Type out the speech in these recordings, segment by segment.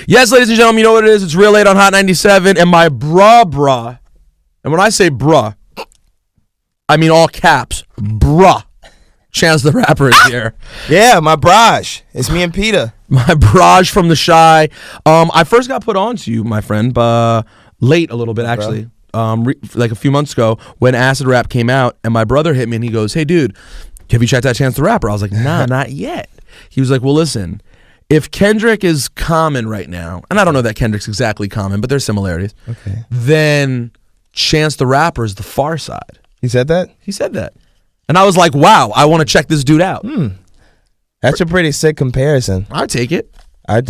Yes, ladies and gentlemen, you know what it is. It's Real Late on Hot 97, and my bruh. And when I say bruh, I mean all caps. Bruh. Chance the Rapper is here. Yeah, my braj. It's me and Peter. My braj from the Shy. I first got put on to you, my friend, late a little bit, actually. Like a few months ago when Acid Rap came out, and my brother hit me and he goes, "Hey, dude, have you checked out Chance the Rapper?" I was like, "Nah, not yet." He was like, "Well, listen, if Kendrick is common right now," and I don't know that Kendrick's exactly common, but there's similarities, okay, then Chance the Rapper is the Far Side. He said that? He said that. And I was like, wow, I want to check this dude out. That's a pretty sick comparison. I take it. I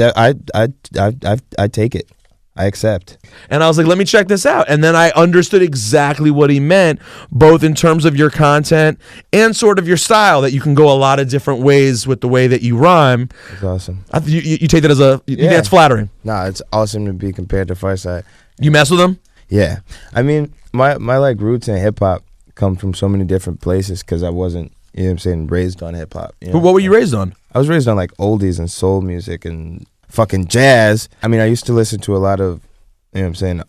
take it. I accept. And I was like, let me check this out. And then I understood exactly what he meant, both in terms of your content and sort of your style, that you can go a lot of different ways with the way that you rhyme. That's awesome. You take that as you think that's flattering? Nah, it's awesome to be compared to Farside. You mess with him? Yeah. I mean, my like roots in hip hop come from so many different places because I wasn't, you know what I'm saying, raised on hip hop. You know? What were you raised on? I was raised on like oldies and soul music and fucking jazz. I mean, I used to listen to a lot of, you know what I'm saying,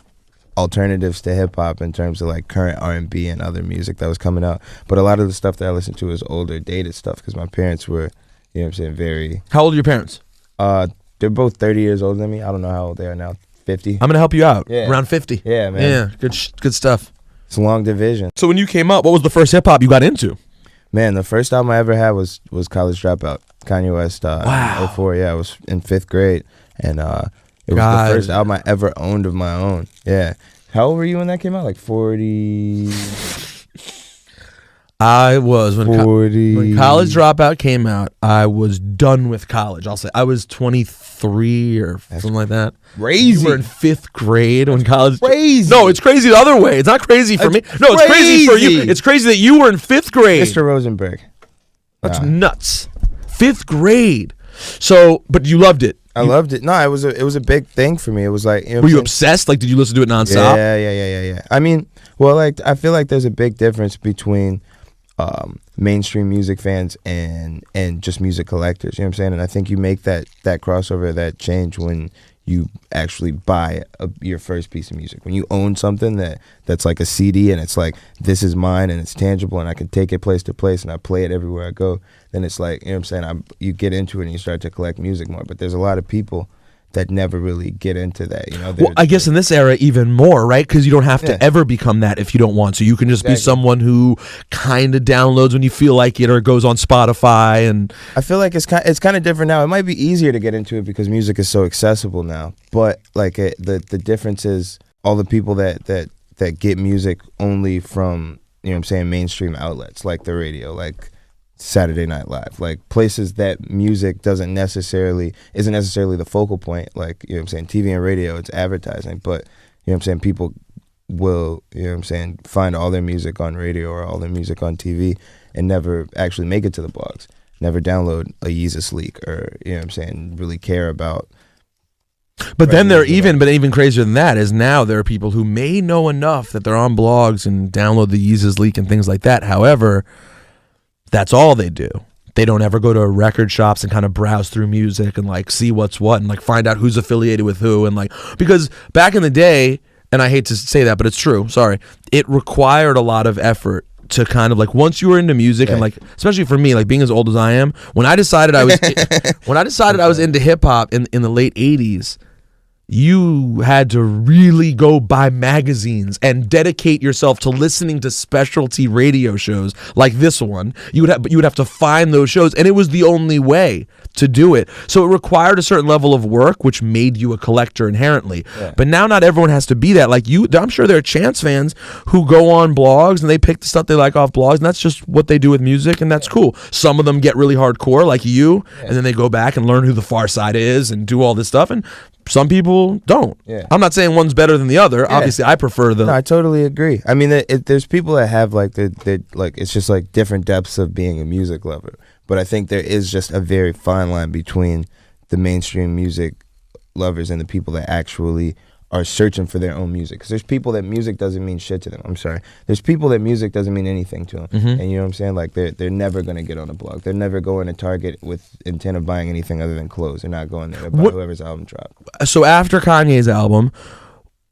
alternatives to hip hop in terms of like current R&B and other music that was coming out. But a lot of the stuff that I listened to was older, dated stuff because my parents were, you know what I'm saying, very... How old are your parents? They're both 30 years older than me. I don't know how old they are now. 50. I'm going to help you out. Yeah. Around 50. Yeah, man. Yeah, good stuff. It's a long division. So when you came up, what was the first hip hop you got into? Man, the first album I ever had was College Dropout, Kanye West. Wow. 04, yeah, I was in 5th grade, and it was the first album I ever owned of my own. Yeah. How old were you when that came out? Like 40? I was when 40. When College Dropout came out. I was done with college. I'll say I was 23 or something like that. Crazy. You were in 5th grade when college. Crazy. No, it's crazy the other way. It's not crazy for me. No, it's crazy for you. It's crazy that you were in 5th grade. Mr. Rosenberg. That's nuts. 5th grade. So, but you loved it. I loved it. No, it was a big thing for me. It was like, you know, were you obsessed? Like, did you listen to it nonstop? Yeah. I mean, well, like, I feel like there's a big difference between mainstream music fans and just music collectors. You know what I'm saying? And I think you make that crossover, that change when you actually buy your first piece of music. When you own something that's like a CD and it's like, this is mine and it's tangible and I can take it place to place and I play it everywhere I go, then it's like, you know what I'm saying, you get into it and you start to collect music more. But there's a lot of people that never really get into that, you know. Well, I guess in this era even more, right? Because you don't have to ever become that if you don't want to. You can just be someone who kind of downloads when you feel like it, or goes on Spotify. And I feel like it's kind of different now. It might be easier to get into it because music is so accessible now. But like the difference is all the people that get music only from, you know what I'm saying, mainstream outlets like the radio, like Saturday Night Live, like places that music isn't necessarily the focal point, like, you know what I'm saying, TV and radio, it's advertising, but, you know what I'm saying, people will, you know what I'm saying, find all their music on radio or all their music on TV and never actually make it to the blogs, never download a Yeezus leak, or, you know what I'm saying, really care about. But then even crazier than that is now there are people who may know enough that they're on blogs and download the Yeezus leak and things like that. However, that's all they do. They don't ever go to record shops and kind of browse through music and like see what's what and like find out who's affiliated with who, and like, because back in the day, and I hate to say that, but it's true, sorry, it required a lot of effort to kind of like, once you were into music and like, especially for me, like being as old as I am, when I decided I was into hip hop in the late 80s, you had to really go buy magazines and dedicate yourself to listening to specialty radio shows like this one. You would have to find those shows, and it was the only way to do it. So it required a certain level of work, which made you a collector inherently. Yeah. But now not everyone has to be that. Like you, I'm sure there are Chance fans who go on blogs and they pick the stuff they like off blogs, and that's just what they do with music, and that's cool. Some of them get really hardcore like you, and then they go back and learn who the Far Side is and do all this stuff, and some people don't. Yeah. I'm not saying one's better than the other. Yeah. Obviously, I prefer the... No, I totally agree. I mean, there's people that have like, like, it's just like different depths of being a music lover. But I think there is just a very fine line between the mainstream music lovers and the people that actually are searching for their own music. Because there's people that music doesn't mean shit to them. I'm sorry. There's people that music doesn't mean anything to them. And you know what I'm saying? Like they're never going to get on a blog. They're never going to Target with intent of buying anything other than clothes. They're not going there to buy whoever's album dropped. So after Kanye's album,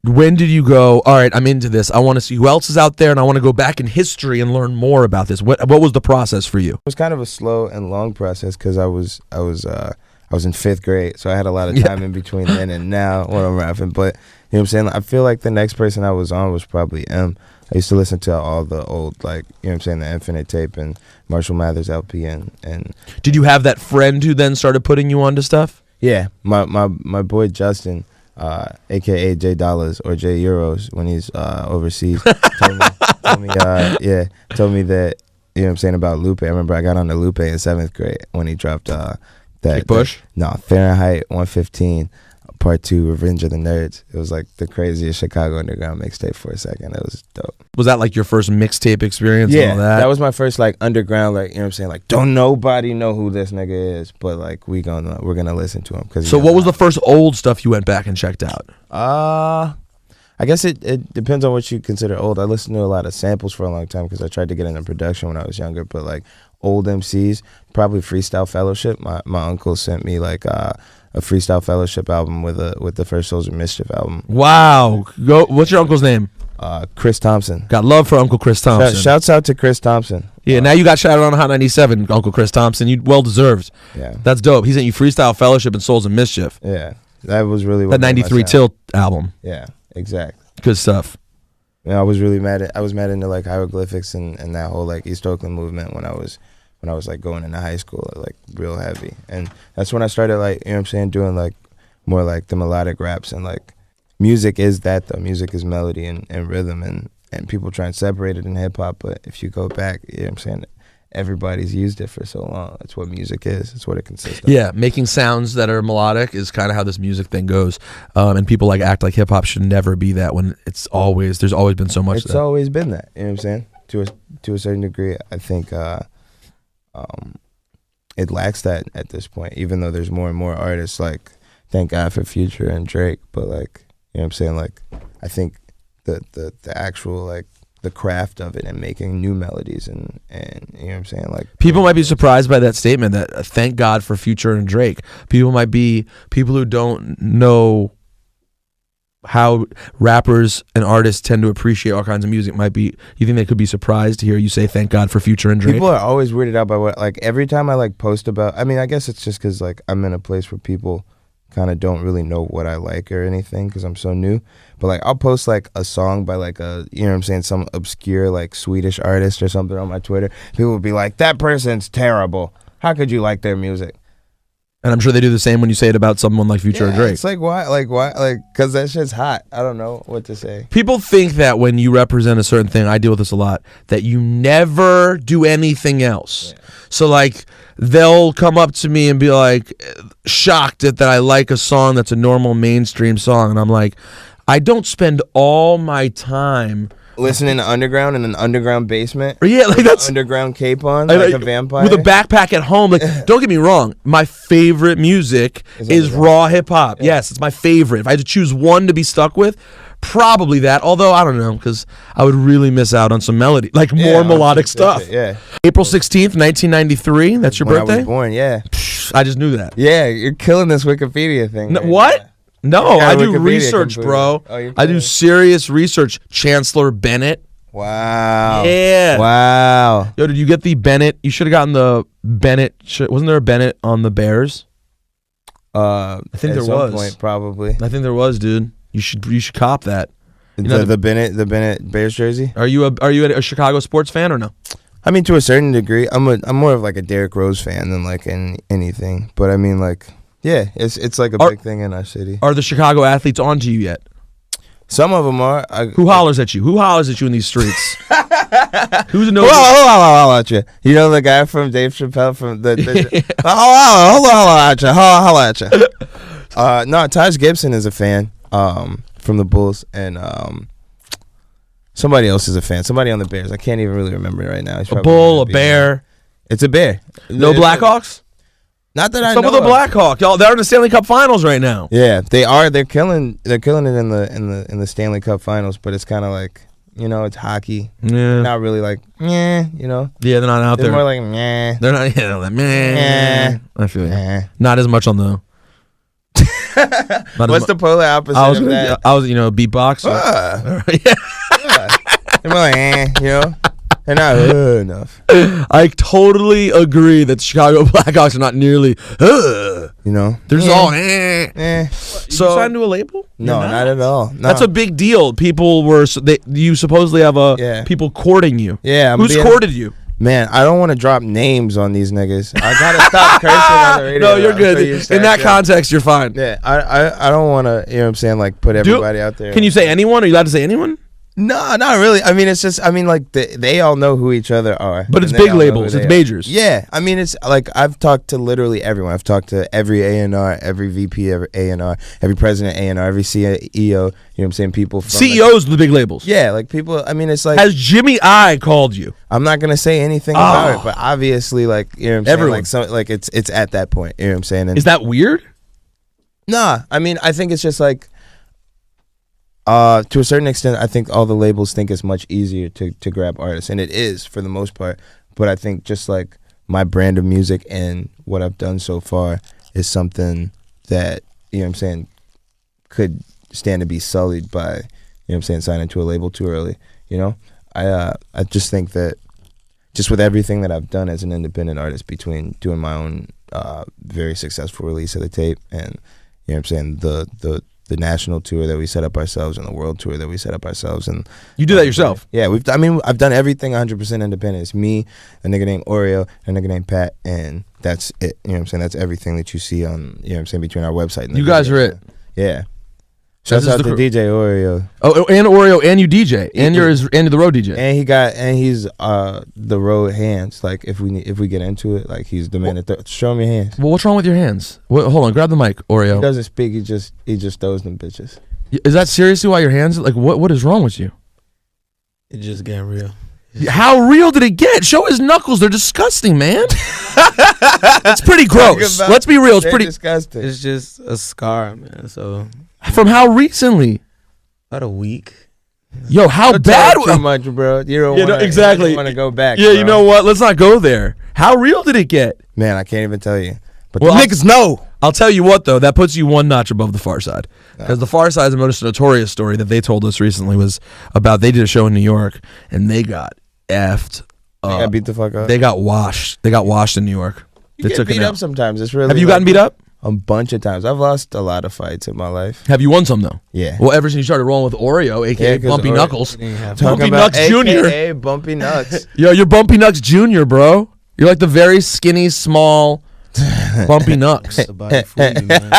when did you go, all right, I'm into this. I want to see who else is out there, and I want to go back in history and learn more about this. What was the process for you? It was kind of a slow and long process because I was in 5th grade, so I had a lot of time in between then and now when I'm rapping. But you know what I'm saying? I feel like the next person I was on was probably M. I used to listen to all the old, like, you know what I'm saying, the Infinite Tape and Marshall Mathers LP and Did you have that friend who then started putting you onto stuff? Yeah, my boy Justin, aka J Dollars or J Euros when he's overseas, told me that, you know what I'm saying, about Lupe. I remember I got on the Lupe in 7th grade when he dropped that Big Push? Fahrenheit 115 Part 2, Revenge of the Nerds. It was like the craziest Chicago underground mixtape for a second. It was dope. Was that like your first mixtape experience? Yeah, and all that was my first like underground, like, you know what I'm saying, like don't nobody know who this nigga is, but like we're gonna listen to him. So what was the first old stuff you went back and checked out? I guess it depends on what you consider old. I listened to a lot of samples for a long time because I tried to get into production when I was younger, but like old MCs, probably Freestyle Fellowship. My uncle sent me like a Freestyle Fellowship album with the first Souls of Mischief album. Wow. What's your uncle's name? Chris Thompson. Got love for Uncle Chris Thompson. Shouts out to Chris Thompson. Yeah, now you got shouted on Hot 97, Uncle Chris Thompson. You well deserved. Yeah. That's dope. He sent you Freestyle Fellowship and Souls of Mischief. Yeah. That was really what that 93 Tilt album. Yeah, exactly. Good stuff. Yeah, I was really mad into like hieroglyphics and that whole like East Oakland movement when I was like going into high school, like real heavy. And that's when I started, like, you know what I'm saying, doing like more like the melodic raps. And like music is that though. Music is melody and rhythm, and people try and separate it in hip hop, but if you go back, you know what I'm saying, everybody's used it for so long. That's what music is. It's what it consists of. Yeah, making sounds that are melodic is kind of how this music thing goes. And people like act like hip hop should never be that when there's always been so much. It's always been that. You know what I'm saying? To a certain degree, I think it lacks that at this point. Even though there's more and more artists, like thank God for Future and Drake, but like, you know what I'm saying? Like, I think the actual like the craft of it and making new melodies and you know what I'm saying, like people might be surprised by that statement that thank God for Future and Drake. People who don't know how rappers and artists tend to appreciate all kinds of music you think they could be surprised to hear you say thank God for Future and Drake? People are always weirded out by what, like, every time I like post about, I mean, I guess it's just because like I'm in a place where people kind of don't really know what I like or anything because I'm so new, but like I'll post like a song by like a, you know what I'm saying, some obscure like Swedish artist or something on my Twitter. People will be like, that person's terrible, how could you like their music? And I'm sure they do the same when you say it about someone like Future or Drake. It's like, why, because that shit's hot. I don't know what to say. People think that when you represent a certain thing, I deal with this a lot, that you never do anything else. Yeah. So like they'll come up to me and be like shocked that I like a song that's a normal mainstream song, and I'm like, I don't spend all my time listening to underground in an underground basement. Yeah, like that's underground cape on, like a vampire with a backpack at home. Like, don't get me wrong, my favorite music is raw hip hop. Yeah. Yes, it's my favorite. If I had to choose one to be stuck with, probably that. Although I don't know, because I would really miss out on some melody, like more melodic stuff. Yeah. April 16th, 1993. That's your birthday. I was born. Yeah. I just knew that. Yeah, you're killing this Wikipedia thing. No, what? No, I do research, bro. I do serious research. Chancellor Bennett. Wow. Yeah. Wow. Yo, did you get the Bennett? You should have gotten the Bennett. Wasn't there a Bennett on the Bears? I think there was. At some point, probably. I think there was, dude. You should cop that. The Bennett Bears jersey. Are you a Chicago sports fan or no? I mean, to a certain degree, I'm more of like a Derrick Rose fan than like anything. But I mean, like, yeah, it's like a big thing in our city. Are the Chicago athletes on to you yet? Some of them are. Who hollers at you? Who hollers at you in these streets? Who's no? Holla at you. You know the guy from Dave Chappelle from the holla at you. No, Taj Gibson is a fan from the Bulls, and somebody else is a fan. Somebody on the Bears. I can't even really remember right now. A bull, a bear. It's a bear. No Blackhawks? Not that I Some know of the of. Blackhawks, y'all, they're in the Stanley Cup Finals right now. Yeah, they are. They're killing it in the Stanley Cup Finals. But it's kind of like, it's hockey. Yeah, Not really like, Yeah, they're not out They're there. more like, meh. They're not. Yeah, they're like, meh. I feel you. Meh. Not as much on the. What's the polar opposite of that? I was, beatbox. Yeah. They're more like, They're not enough. I totally agree that the Chicago Blackhawks are not nearly. They're just all. So you signed to a label? No, not at all. No. That's a big deal. People were. You supposedly have people courting you. Yeah. Who's courted you? Man, I don't want to drop names on these niggas. I gotta stop cursing on the radio. No, you're good. In that context, you're fine. Yeah, I don't want to, like put everybody out there. Can you say anyone? Are you allowed to say anyone? No, not really. I mean, it's just, like, they all know who each other are. But it's big labels. It's majors. Yeah. I mean, it's like, I've talked to literally everyone. I've talked to every A&R, every VP, every A&R, every president A&R, every CEO, you know what I'm saying? People from CEOs of the big labels. Yeah, like people, I mean, it's like. Has Jimmy I called you? I'm not going to say anything about it, but obviously, like, you know what I'm saying? Everyone. Like, it's at that point, you know what I'm saying? And is that weird? Nah, I mean, I think it's just like, to a certain extent, I think all the labels think it's much easier to grab artists, and it is for the most part. But I think just like my brand of music and what I've done so far is something that, you know what I'm saying, could stand to be sullied by, you know what I'm saying, signing to a label too early. I just think that just with everything that I've done as an independent artist, between doing my own very successful release of the tape and, you know what I'm saying, the national tour that we set up ourselves and the world tour that we set up ourselves. And you do that yourself? Yeah, I've done everything 100% independent. It's me, a nigga named Oreo, a nigga named Pat, and that's it. You know what I'm saying? That's everything that you see on, you know what I'm saying, between our website and you guys are it. Yeah. Shouts out to DJ Oreo. Oh, and Oreo, and you DJ, and you're the road DJ, and he's the road hands. Like if we get into it, like he's the man that show me your hands. Well, what's wrong with your hands? Hold on, grab the mic, Oreo. He doesn't speak. He just throws them bitches. Is that seriously why your hands? Like what is wrong with you? It just getting real. How real did it get? Show his knuckles. They're disgusting, man. It's pretty gross. Let's be real. It's pretty disgusting. It's just a scar, man. So from how recently? About a week. Yo, how bad? Too much, bro. You don't exactly want to go back. Yeah, bro. you know what? Let's not go there. How real did it get? Man, I can't even tell you. But well, the niggas know. I'll tell you what, though, that puts you one notch above the Far Side. Because the Far Side's most notorious story that they told us recently was about they did a show in New York and they got effed up. They got beat the fuck up. They got washed. They got washed in New York. You get beat up sometimes. It's really. Have you gotten beat up? A bunch of times. I've lost a lot of fights in my life. Have you won some, though? Yeah. Well, ever since you started rolling with Oreo, a.k.a. Bumpy Knuckles. Bumpy Nuts Jr. A.k.a. Bumpy Nuts. Yo, you're Bumpy Nuts Jr., bro. You're like the very skinny, small Bumpy Nuts. About it for you, man.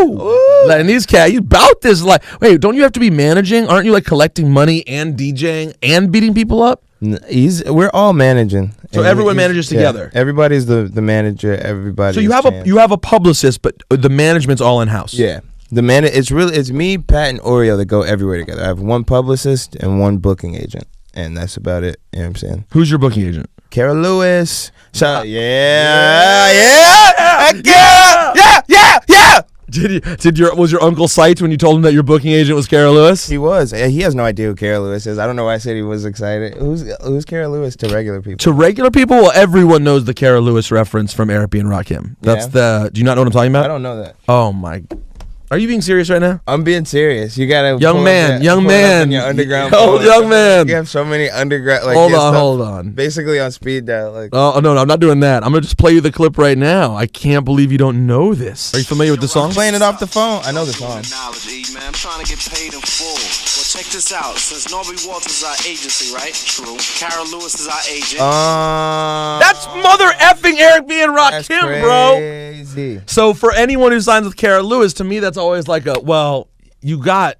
Woo! And these cats, you bout this life. Wait, don't you have to be managing? Aren't you like collecting money and DJing and beating people up? We're all managing. So everyone manages together. Everybody's the manager. Everybody. So you have a publicist, but the management's all in house. Yeah. It's me, Pat, and Oreo that go everywhere together. I have one publicist and one booking agent, and that's about it. You know what I'm saying? Who's your booking agent? Kara Lewis. Yeah. Was your uncle psyched when you told him that your booking agent was Kara Lewis? He was. He has no idea who Kara Lewis is. I don't know why I said he was excited. Who's Kara Lewis to regular people? To regular people, well, everyone knows the Kara Lewis reference from Araby and Rakim. That's Do you not know what I'm talking about? I don't know that. Oh my. Are you being serious right now? I'm being serious. You gotta young man. Your underground. Young man. You have so many underground. Like, hold on. Basically on speed dial. Like. Oh no, I'm not doing that. I'm gonna just play you the clip right now. I can't believe you don't know this. Are you familiar with the song? I'm playing it off the phone. I know the song. I'm trying to get paid in full. Well, check this out. Since Norby Walters is our agency, right? True. Kara Lewis is our agent. That's mother effing Eric B. and Rakim, bro. Crazy. So for anyone who signs with Kara Lewis, to me that's always like you got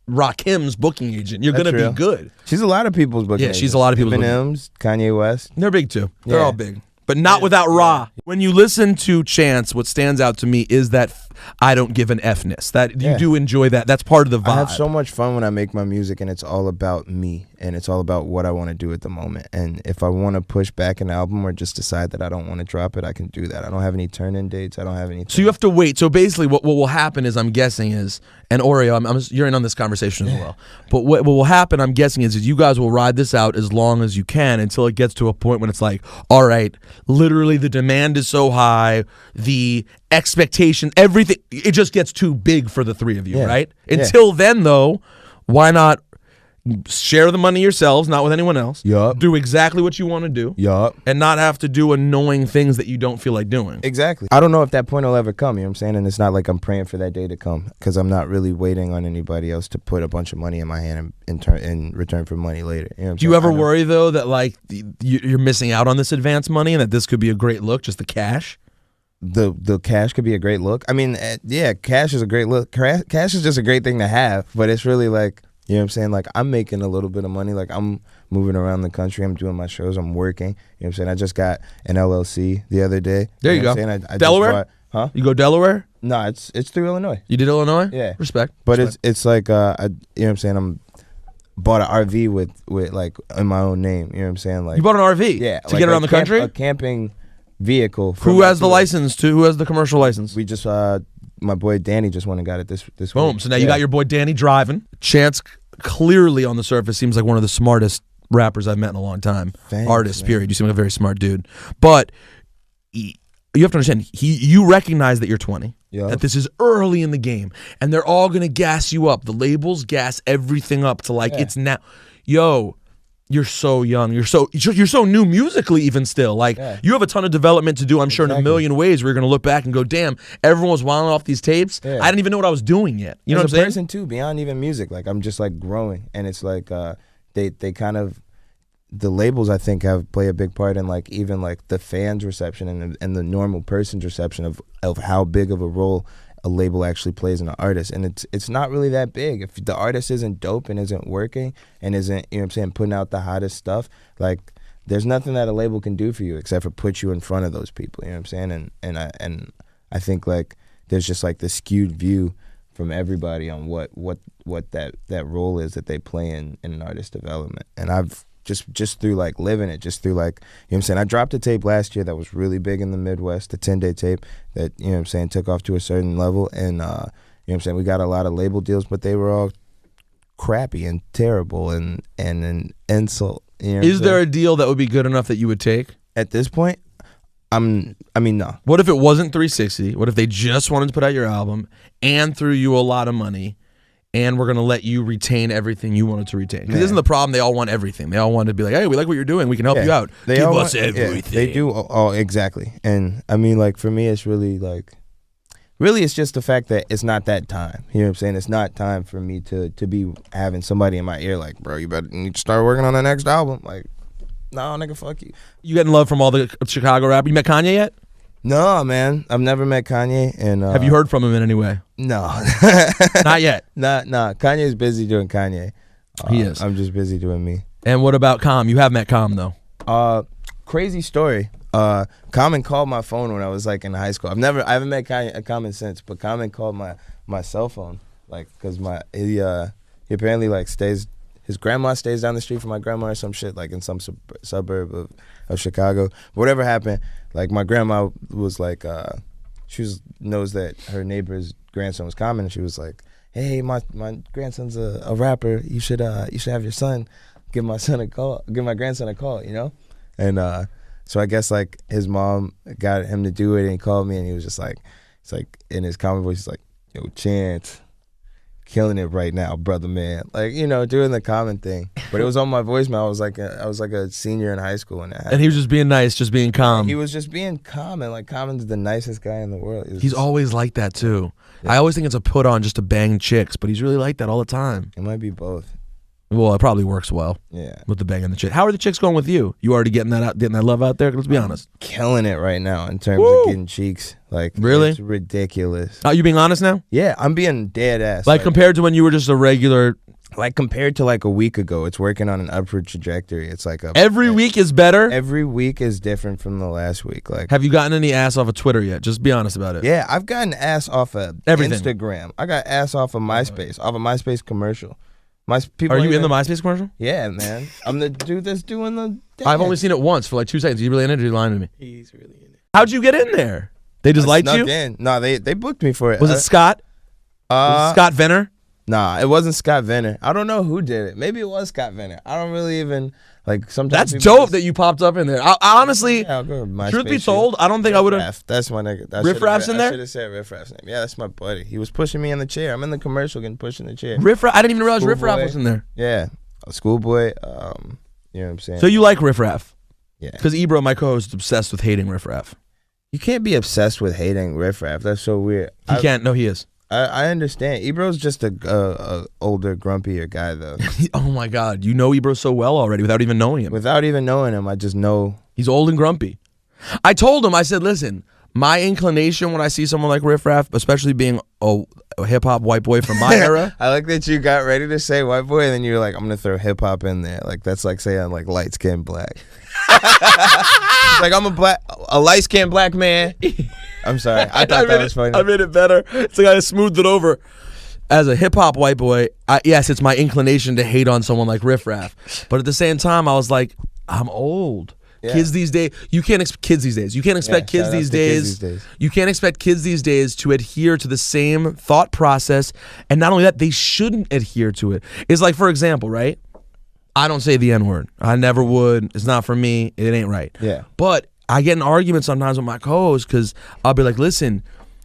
Rakim's booking agent. You're gonna be good. She's a lot of people's booking agent. She's a lot of people's Eminem's, Kanye West. They're big too. They're all big. But not without Ra. When you listen to Chance, what stands out to me is that I don't give an F-ness. That you Yeah. do enjoy that. That's part of the vibe. I have so much fun when I make my music, and it's all about me, and it's all about what I want to do at the moment. And if I want to push back an album or just decide that I don't want to drop it, I can do that. I don't have any turn-in dates. I don't have anything. So you have to wait. So basically, what will happen is, I'm guessing is, and Oreo, you're in on this conversation as well. But what will happen, I'm guessing, is you guys will ride this out as long as you can until it gets to a point when it's like, all right, literally the demand is so high, the expectation, everything, it just gets too big for the three of you, right? Until then, though, why not share the money yourselves, not with anyone else. Yup. Do exactly what you want to do. Yup. And not have to do annoying things that you don't feel like doing. Exactly. I don't know if that point will ever come, you know what I'm saying? And it's not like I'm praying for that day to come, because I'm not really waiting on anybody else to put a bunch of money in my hand in return for money later. You know what I'm Do you saying? ever worry, though, that like you're missing out on this advance money and that this could be a great look, just the cash? The cash could be a great look. I mean, yeah, cash is a great look. Cash is just a great thing to have, but it's really like, you know what I'm saying? Like, I'm making a little bit of money. Like, I'm moving around the country. I'm doing my shows. I'm working. You know what I'm saying? I just got an LLC the other day. There you know go. what I'm saying? I Delaware? just bought, huh? You go Delaware? No, it's through Illinois. You did Illinois? Yeah. Respect. But Respect. it's like, you know what I'm saying? I'm bought an RV with like in my own name. You know what I'm saying? Like, You bought an RV? yeah, To like get around the country? a camping vehicle. Who has the license to? Who has the commercial license? We just my boy Danny just went and got it this Boom. week. So now you got your boy Danny driving. Chance clearly on the surface seems like one of the smartest rappers I've met in a long time. Thanks, Artist, man. period. You seem like a very smart dude. But you have to understand, you recognize that you're 20. Yeah. That this is early in the game. And they're all going to gas you up. The labels gas everything up to like, it's now. Yo, you're so young. You're so new musically even still. Like, you have a ton of development to do, I'm sure, in a million ways where you're going to look back and go, damn, everyone was wilding off these tapes. Yeah. I didn't even know what I was doing yet. You know what I'm As a saying? person too, beyond even music, like I'm just like growing, and it's like they kind of, the labels I think play a big part in like even like the fans' reception and the normal person's reception of how big of a role a label actually plays in an artist. And it's not really that big. If the artist isn't dope and isn't working and isn't, you know what I'm saying, putting out the hottest stuff, like there's nothing that a label can do for you except for put you in front of those people, you know what I'm saying? And I think like there's just like this skewed view from everybody on what that role is that they play in an artist development. And I've just through like living it, just through like, you know what I'm saying, I dropped a tape last year that was really big in the Midwest, the 10-day tape that, you know what I'm saying, took off to a certain level, and you know what I'm saying, we got a lot of label deals, but they were all crappy and terrible and an insult. You know what I'm Is there saying? a deal that would be good enough that you would take? At this point, I mean, no. What if it wasn't 360? What if they just wanted to put out your album and threw you a lot of money, and we're going to let you retain everything you wanted to retain? Because isn't the problem they all want everything? They all want to be like, hey, we like what you're doing. We can help you out. They Give all us want- yeah, everything. they do. Oh, exactly. And I mean, like, for me, it's really like, it's just the fact that it's not that time. You know what I'm saying? It's not time for me to be having somebody in my ear like, bro, you need to start working on the next album. Like, no, nigga, fuck you. You getting love from all the Chicago rappers? You met Kanye yet? No, man. I've never met Kanye. And Have you heard from him in any way? No. Not yet. Nah. Kanye's busy doing Kanye. He is. I'm just busy doing me. And what about Com? You have met Com, though. Crazy story. Common called my phone when I was like in high school. I haven't met Common since, but Common called my cell phone, like, cause he apparently like his grandma stays down the street from my grandma or some shit, like in some suburb of Chicago. Whatever happened, like my grandma was like, she knows that her neighbor's grandson was Common, and she was like, hey, my grandson's a rapper. You should have your son give my grandson a call, you know? And so I guess like his mom got him to do it, and he called me, and he was just like, it's like in his common voice, he's like, yo, Chance, killing it right now, brother, man. Like, you know, doing the Common thing. But it was on my voicemail. I was like a senior in high school when that happened. And he was just being nice, just being calm. He was just being Common. Like, Common's the nicest guy in the world. He's always like that, too. Yeah. I always think it's a put on just to bang chicks, but he's really like that all the time. It might be both. Well, it probably works well. Yeah. With the bang and the chick. How are the chicks going with you? You already getting that love out there? Let's be honest. Killing it right now in terms Woo! of getting cheeks. Like, really? It's ridiculous. Are you being honest now? Yeah, I'm being dead ass. Like compared to when you were just a regular like compared to like a week ago, it's working on an upward trajectory. It's like Every week is better. every week is different from the last week. Like, Have you gotten any ass off of Twitter yet? Just be honest about it. yeah, I've gotten ass off of Everything. Instagram. I got ass off of MySpace, off a MySpace commercial. People Are you in the even- MySpace commercial? Yeah, man. I'm the dude that's doing the dance. I've only seen it once for like 2 seconds. You really in it or you lying to me? He's really in it. How'd you get in there? They just liked snuck you? in. No, they booked me for it. Was it Scott? Was it Scott Venner? Nah, it wasn't Scott Venner. I don't know who did it. Maybe it was Scott Venner. I don't really even like. Sometimes That's people dope just- that you popped up in there. I honestly, Yeah, I'll go with MySpace truth be shit. told, I don't think I would have. Riff. That's my nigga. Riff Raff's in there? I should have said Riff Raff's name. Yeah, that's my buddy. He was pushing me in the chair. I'm in the commercial getting pushed in the chair. Riff Raff, I didn't even realize Riff Raff Schoolboy. was in there. Yeah, a schoolboy. You know what I'm saying? So you like Riff Raff? Yeah. Because Ebro, my co-host, is obsessed with hating Riff Raff. You can't be obsessed with hating Riff Raff. That's so weird. He can't. No, he is. I understand. Ebro's just a older, grumpier guy though. Oh my God, you know Ebro so well already without even knowing him. Without even knowing him, I just know. He's old and grumpy. I told him, I said, listen, my inclination when I see someone like Riff Raff, especially being a hip hop white boy from my era. I like that you got ready to say white boy, and then you're like, I'm gonna throw hip hop in there. Like that's like saying like light skinned black. It's like I'm a light skinned black man. I'm sorry. I thought that was funny. I made it better. It's like I smoothed it over. As a hip hop white boy, yes, it's my inclination to hate on someone like Riff Raff. But at the same time, I was like, I'm old. Yeah. Kids these days, you can't expect kids these days. You can't expect Yeah, kids shout out these to kids days. these days. You can't expect kids these days to adhere to the same thought process. And not only that, they shouldn't adhere to it. It's like, for example, right? I don't say the N-word. I never would. It's not for me. It ain't right. Yeah. But I get in arguments sometimes with my co-hosts because I'll be like, listen,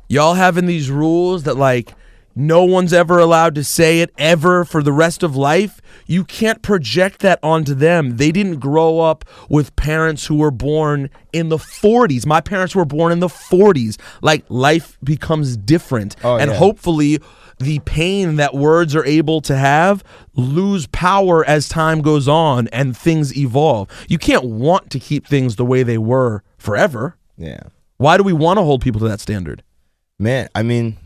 y'all having these rules that like no one's ever allowed to say it ever for the rest of life. You can't project that onto them. They didn't grow up with parents who were born in the 40s. My parents were born in the 40s. Like life becomes different. And yeah. hopefully the pain that words are able to have lose power as time goes on and things evolve. You can't want to keep things the way they were forever. Yeah. Why do we want to hold people to that standard? Man, I mean,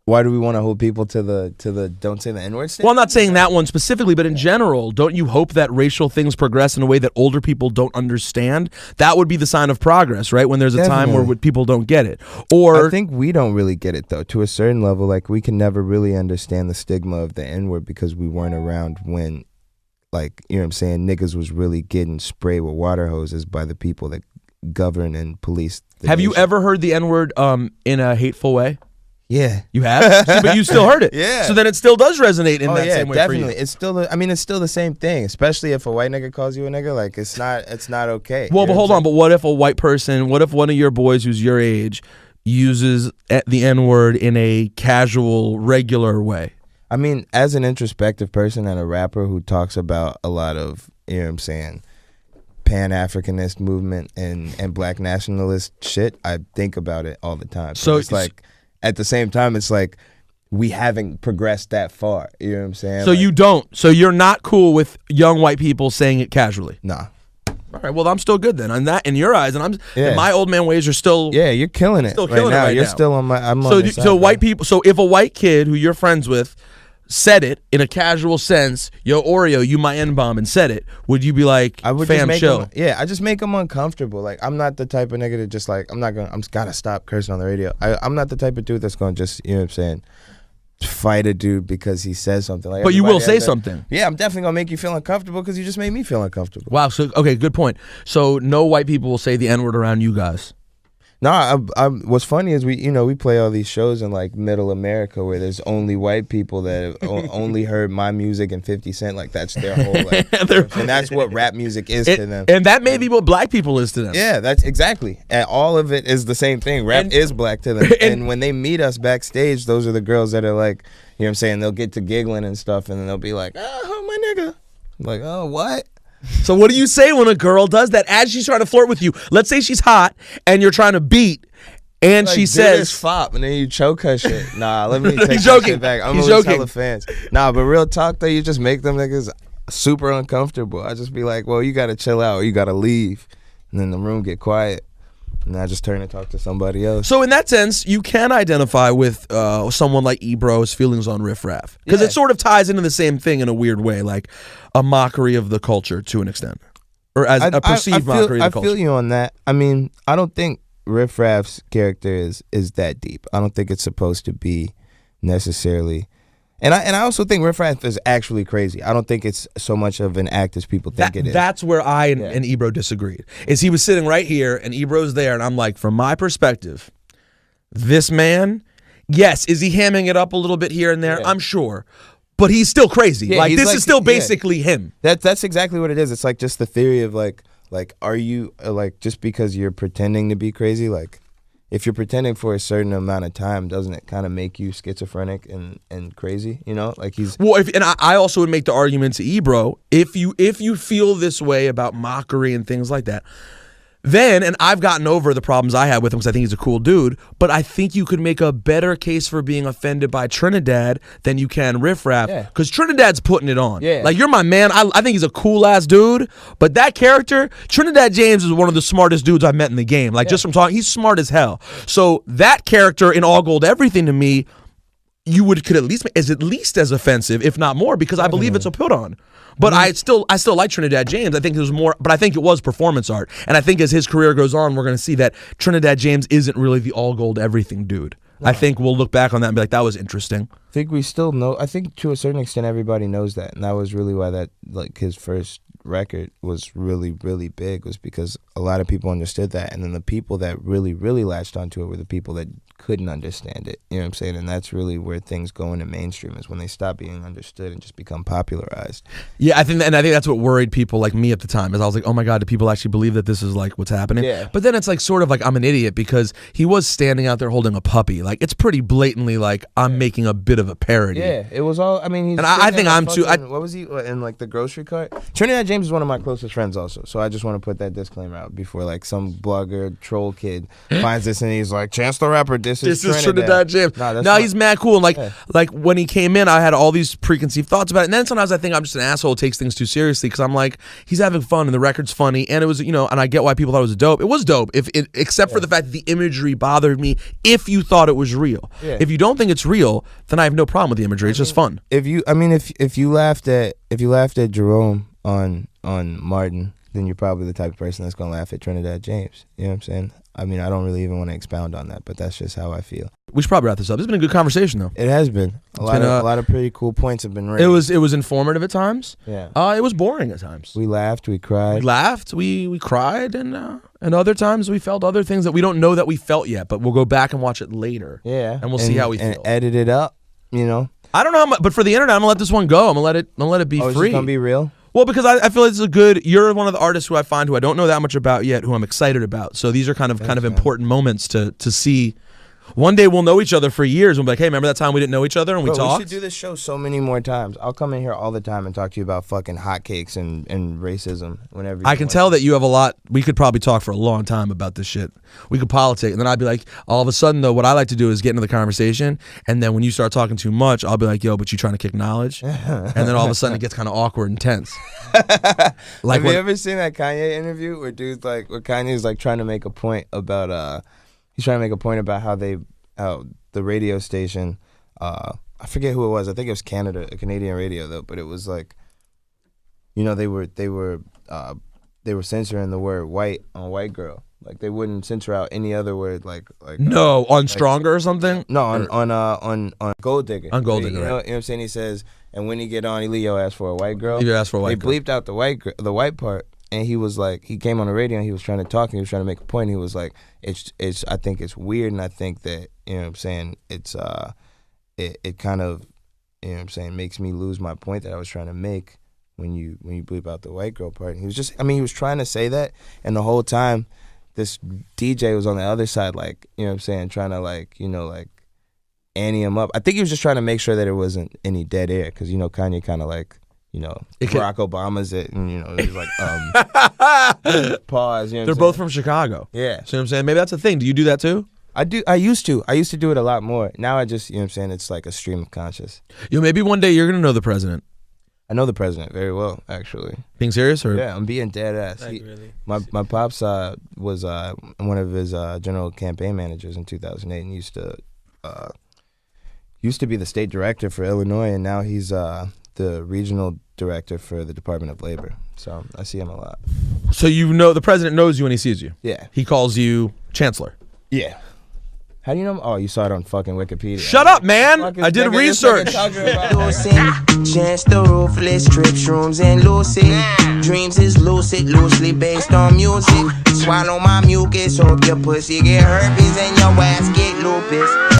why do we want to hold people to the don't say the N-word standard? Well, I'm not saying that one specifically, but in general, don't you hope that racial things progress in a way that older people don't understand? That would be the sign of progress, right? When there's a time where people don't get it. Or I think we don't really get it though. To a certain level, like we can never really understand the stigma of the N-word because we weren't around when, like, you know what I'm saying, niggas was really getting sprayed with water hoses by the people that govern and police the have you nation. ever heard the N-word in a hateful way? Yeah. You have? See, but you still heard it. Yeah. So then it still does resonate in Oh that yeah, same way definitely. for you. It's still it's still the same thing, especially if a white nigga calls you a nigga. Like it's not okay. Well, You but know hold what on. I'm But what if a white person, what if one of your boys who's your age uses the N-word in a casual, regular way? I mean, as an introspective person and a rapper who talks about a lot of, you know what I'm saying, Pan-Africanist movement and black nationalist shit, I think about it all the time. So It's like, at the same time, it's like, we haven't progressed that far. You know what I'm saying? So Like, you don't. So you're not cool with young white people saying it casually. Nah. All right. Well, I'm still good then. On that, in your eyes, and and my old man ways are still. Yeah, you're killing it Still right killing it now. right You're now. still on my. I'm on So, your side, so bro. white people. So if a white kid who you're friends with said it in a casual sense, yo Oreo, you my N-bomb, and said it, would you be like, I would fam, just make chill? I just make them uncomfortable. Like I'm not the type of nigga to just like I'm just gotta stop cursing on the radio. I'm not the type of dude that's gonna just, you know what I'm saying, fight a dude because he says something. Like, But you will everybody say has that- something. Yeah, I'm definitely gonna make you feel uncomfortable because you just made me feel uncomfortable. Wow. So okay, good point. So no white people will say the N-word around you guys. Nah, what's funny is we play all these shows in like middle America where there's only white people that have only heard my music and 50 Cent. Like that's their whole like, and that's what rap music is to them. And that may be what black people is to them. Yeah, that's exactly. And all of it is the same thing. Rap is black to them. And when they meet us backstage, those are the girls that are like, you know what I'm saying, they'll get to giggling and stuff and then they'll be like, oh, my nigga. I'm like, oh, what? So what do you say when a girl does that as she's trying to flirt with you? Let's say she's hot and you're trying to beat, and Like, she do says, this fop, and then you choke her shit. Nah, let me take He's that joking. shit back. I'm He's gonna joking. tell the fans. Nah, but real talk though, you just make them niggas super uncomfortable. I just be like, well, you gotta chill out or you gotta leave. And then the room get quiet. And I just turn and talk to somebody else. So in that sense, you can identify with someone like Ebro's feelings on Riff Raff. Because it sort of ties into the same thing in a weird way, like a mockery of the culture to an extent. Or as a perceived mockery of the culture. I feel you on that. I mean, I don't think Riff Raff's character is that deep. I don't think it's supposed to be necessarily... And I also think Riff Raff is actually crazy. I don't think it's so much of an act as people think it is. That's where I and Ebro disagreed. Is he was sitting right here and Ebro's there, and I'm like, from my perspective, this man, yes, is he hamming it up a little bit here and there? I'm sure. But he's still crazy. Yeah, like this is still basically him. That's exactly what it is. It's like just the theory of like are you like just because you're pretending to be crazy, like if you're pretending for a certain amount of time, doesn't it kind of make you schizophrenic and crazy? You know, like he's I also would make the argument to Ebro, if you feel this way about mockery and things like that, then, and I've gotten over the problems I had with him because I think he's a cool dude, but I think you could make a better case for being offended by Trinidad than you can Riff Raff, because Trinidad's putting it on. Yeah. Like, you're my man. I think he's a cool-ass dude, but that character, Trinidad James is one of the smartest dudes I've met in the game. Like, just from talking, he's smart as hell. So that character in All Gold Everything to me, you could at least is at least as offensive, if not more, because I believe it's a put on. But I still like Trinidad James. I think there's more, but I think it was performance art. And I think as his career goes on, we're going to see that Trinidad James isn't really the all gold everything dude. No. I think we'll look back on that and be like, that was interesting. I think we still know. I think to a certain extent, everybody knows that, and that was really why that like his first record was really, really big, was because a lot of people understood that, and then the people that really, really latched onto it were the people that couldn't understand it. You know what I'm saying? And that's really where things go into mainstream, is when they stop being understood and just become popularized. Yeah, I think that's what worried people like me at the time. Is I was like, oh my god, do people actually believe that this is like what's happening? Yeah. But then it's like sort of like I'm an idiot, because he was standing out there holding a puppy. Like, it's pretty blatantly like I'm making a bit of a parody. Yeah, it was all. I mean, he's and I think I'm too. What was he in like the grocery cart? Trinidad James is one of my closest friends, also. So I just want to put that disclaimer out before like some blogger troll kid finds this and he's like, Chance the Rapper, this is Trinidad James. No, he's mad cool. And like when he came in, I had all these preconceived thoughts about it. And then sometimes I think I'm just an asshole who takes things too seriously, because I'm like, he's having fun and the record's funny, and it was, you know, and I get why people thought it was dope. It was dope, except for the fact that the imagery bothered me. If you thought it was real, if you don't think it's real, then I have no problem with the imagery. It's just fun. If you laughed at Jerome on Martin, then you're probably the type of person that's gonna laugh at Trinidad James. You know what I'm saying? I mean, I don't really even want to expound on that, but that's just how I feel. We should probably wrap this up. This has been a good conversation, though. It has been. A lot of pretty cool points have been raised. It was informative at times. Yeah. It was boring at times. We laughed. We cried. We cried, and other times we felt other things that we don't know that we felt yet, but we'll go back and watch it later. Yeah. And we'll see how we feel. And edit it up, you know. I don't know how much, but for the internet, I'm gonna let this one go. I'm gonna let it be free. It's just gonna be real? Well, because I feel it's you're one of the artists who I find who I don't know that much about yet, who I'm excited about. So these are kind of important moments to see. One day we'll know each other for years. We'll be like, hey, remember that time we didn't know each other and we talked? We should do this show so many more times. I'll come in here all the time and talk to you about fucking hotcakes and racism whenever. I can tell that you have a lot. We could probably talk for a long time about this shit. We could politic, and then I'd be like, all of a sudden though, what I like to do is get into the conversation, and then when you start talking too much, I'll be like, yo, but you trying to kick knowledge? And then all of a sudden it gets kind of awkward and tense. Have you ever seen that Kanye interview where Kanye's like trying to make a point about he's trying to make a point about how the radio station, I forget who it was. I think it was Canadian radio though. But it was like, you know, they were censoring the word white on white girl. Like they wouldn't censor out any other word on Stronger or something. No, on Gold Digger. On Gold Digger, you know what I'm saying? He says, and when he get on, he leave your ass for a white girl. Leave your ass for a white girl. They bleeped out the white part. And he was like, he came on the radio and he was trying to talk and he was trying to make a point. He was like, I think it's weird, and I think that, you know what I'm saying, it's it kind of, you know what I'm saying, makes me lose my point that I was trying to make when you bleep out the white girl part. And he was just, he was trying to say that, and the whole time this DJ was on the other side, like, you know what I'm saying, trying to like, you know, like ante him up. I think he was just trying to make sure that there wasn't any dead air, because, you know, Kanye kind of like, you know, Barack Obama's it, and, you know, he's like, pause. You know They're both from Chicago. Yeah. See what I'm saying? Maybe that's a thing. Do you do that too? I do. I used to do it a lot more. Now I just, you know what I'm saying, it's like a stream of conscious. Yo, maybe one day you're going to know the president. I know the president very well, actually. Being serious or? Yeah, I'm being dead ass. Like, really? My pops was one of his general campaign managers in 2008, and used to be the state director for Illinois, and now he's the regional director for the Department of Labor. So I see him a lot. So you know the president knows you when he sees you. Yeah. He calls you chancellor. Yeah. How do you know him? Oh, you saw it on fucking Wikipedia. Shut up, man! Fuck is I did nigga- this research. nigga talking about- Chance the ruthless trip shrooms and lucid dreams is lucid, loosely based on music. Swallow my mucus, hope your pussy get herpes and your ass get lupus.